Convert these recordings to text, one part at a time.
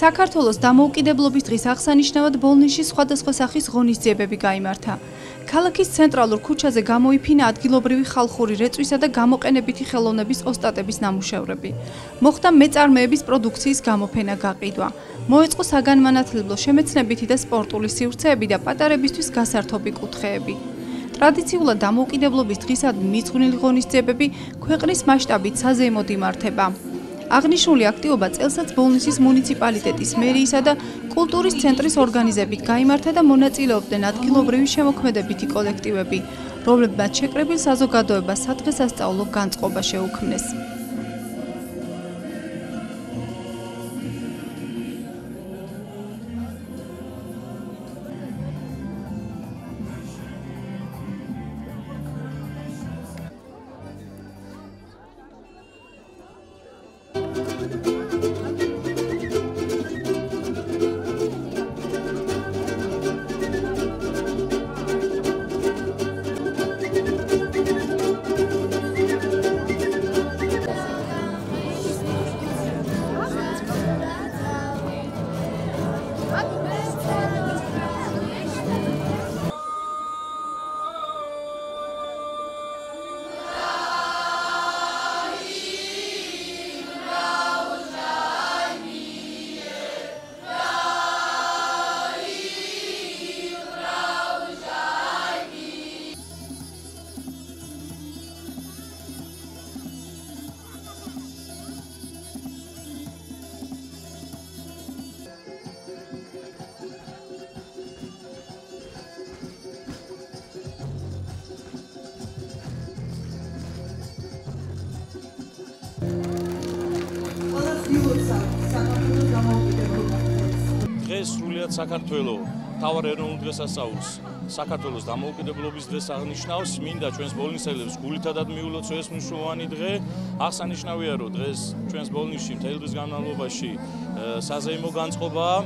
საქართველოს დამოუკიდებლობის დღის აღსანიშნავად ბოლნისში სხვადასხვა სახის ღონისძიებები გაიმართა. ქალაქის ცენტრალურ ქუჩაზე გამოიფინა ადგილობრივი ხალხური რეწვისა და გამოყენებითი ხელოვნების ოსტატების ნამუშევრები. მოხდა მეწარმეების პროდუქციის გამოფენა გაყიდვა. მოეწყო საგანმანათლებლო შემეცნებითი და სპორტული სივრცეები და პატარებისთვის გასართობი კუთხეები. ტრადიციულად დამოუკიდებლობის დღისადმი მიძღვნილი ღონისძიებები ქვეყნის მასშტაბით საზეიმოდ იმართება. აღნიშნული აქტივობა წელსაც ბოლნისის მუნიციპალიტეტის მერიისა და კულტურის ცენტრის ორგანიზებით გაიმართა და მონაწილეობდნენ ადგილობრივი შემოქმედებითი კოლექტივები, რომლებმაც შეკრებილ საზოგადოებას სადღესასწაულო განწყობა შეუქმნეს. დღეს სრულიად საქართველო მთავარ ეროვნულ დღესასწაულს საქართველოს დამოუკიდებლობის დღეს აღნიშნავს. მინდა ჩვენს ბოლნისელებს გულითადად მიულოცო ეს მნიშვნელოვანი დღე. აღსანიშნავია, რომ დღეს ჩვენს ბოლნისში მთელი დღის განმავლობაში საზეიმო განწყობაა.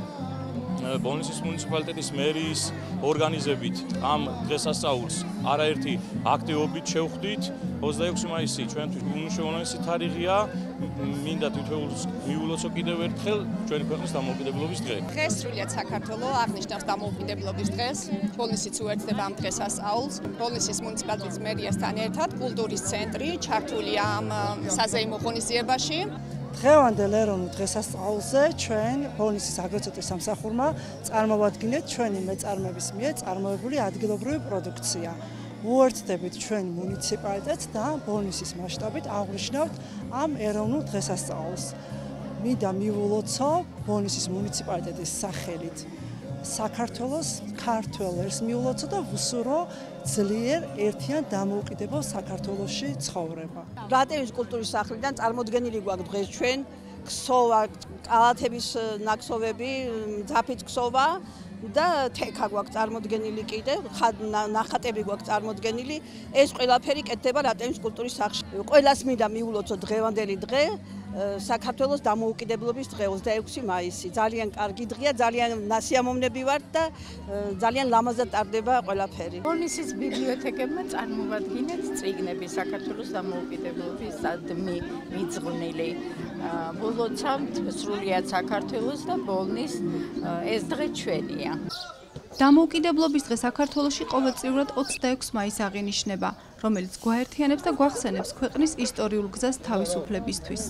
ბოლნისის მუნიციპალიტეტის მერიის ორგანიზებით ამ დღესასწაულს არაერთი აქტივობით შევხვდით. 26 მაისი ჩვენთვის უმნიშვნელოვანესი თარიღია. მინდა თითოეულს მიულოცო კიდევ ერთხელ ჩვენი ქვეყნის დამოუკიდებლობის დღე. დღეს სრულიად საქართველო აღნიშნავს დამოუკიდებლობის დღეს. ბოლნისიც უერთდება ამ დღესასწაულს. ბოლნისის მუნიციპალიტეტის მერიასთან ერთად კულტურის ცენტრი ჩართულია ამ საზეიმო ღონისძიებაში. დღევანდელ ეროვნულ დღესასწაულზე ჩვენ ბოლნისის აგროცენტრის სამსახურმა წარმოვადგინეთ ჩვენი მეწარმეების მიერ წარმოებული ადგილობრივი პროდუქცია. უერთდებით ჩვენ მუნიციპალიტეტს და ბოლნისის მასშტაბით აღნიშნავთ ამ ეროვნულ დღესასწაულს. მინდა მივულოცო ბოლნისის მუნიციპალიტეტის სახელით საქართველოს ქართველებს მიულოცო და ვუსურო ძლიერ ერთიან დამოუკიდებელ საქართველოში ცხოვრება. რატევის კულტურის სახლიდან წარმოდგენილი გვაქვს დღეს ჩვენ ქსოვა, კალათების ნაკსოვები, ძაფით ქსოვა და თექა გვაქვს წარმოდგენილი კიდევ, ნახატები გვაქვს წარმოდგენილი. ეს ყველაფერი კეთდება რატევის კულტურის სახლში. ყველას მინდა მიულოცო დღევანდელი დღე საქართველოს დამოუკიდებლობის დღე 26 მაისი. ძალიან კარგი დღეა, ძალიან ნასიამოვნები ვართ და ძალიან ლამაზად ტარდება ყველაფერი. ბოლნისის ბიბლიოთეკებმა წარმოვადგინეთ წიგნები საქართველოს დამოუკიდებლობის დადმი მიძღვნილი. ვილოცავთ სრულიად საქართველოს და ბოლნის ეს დღე ჩვენია. დამოუკიდებლობის დღე საქართველოში ყოველწლიურად 26 მაისს აღინიშნება, რომელიც გვაერთიანებს და გვახსენებს ქვეყნის ისტორიულ გზას თავისუფლებისთვის.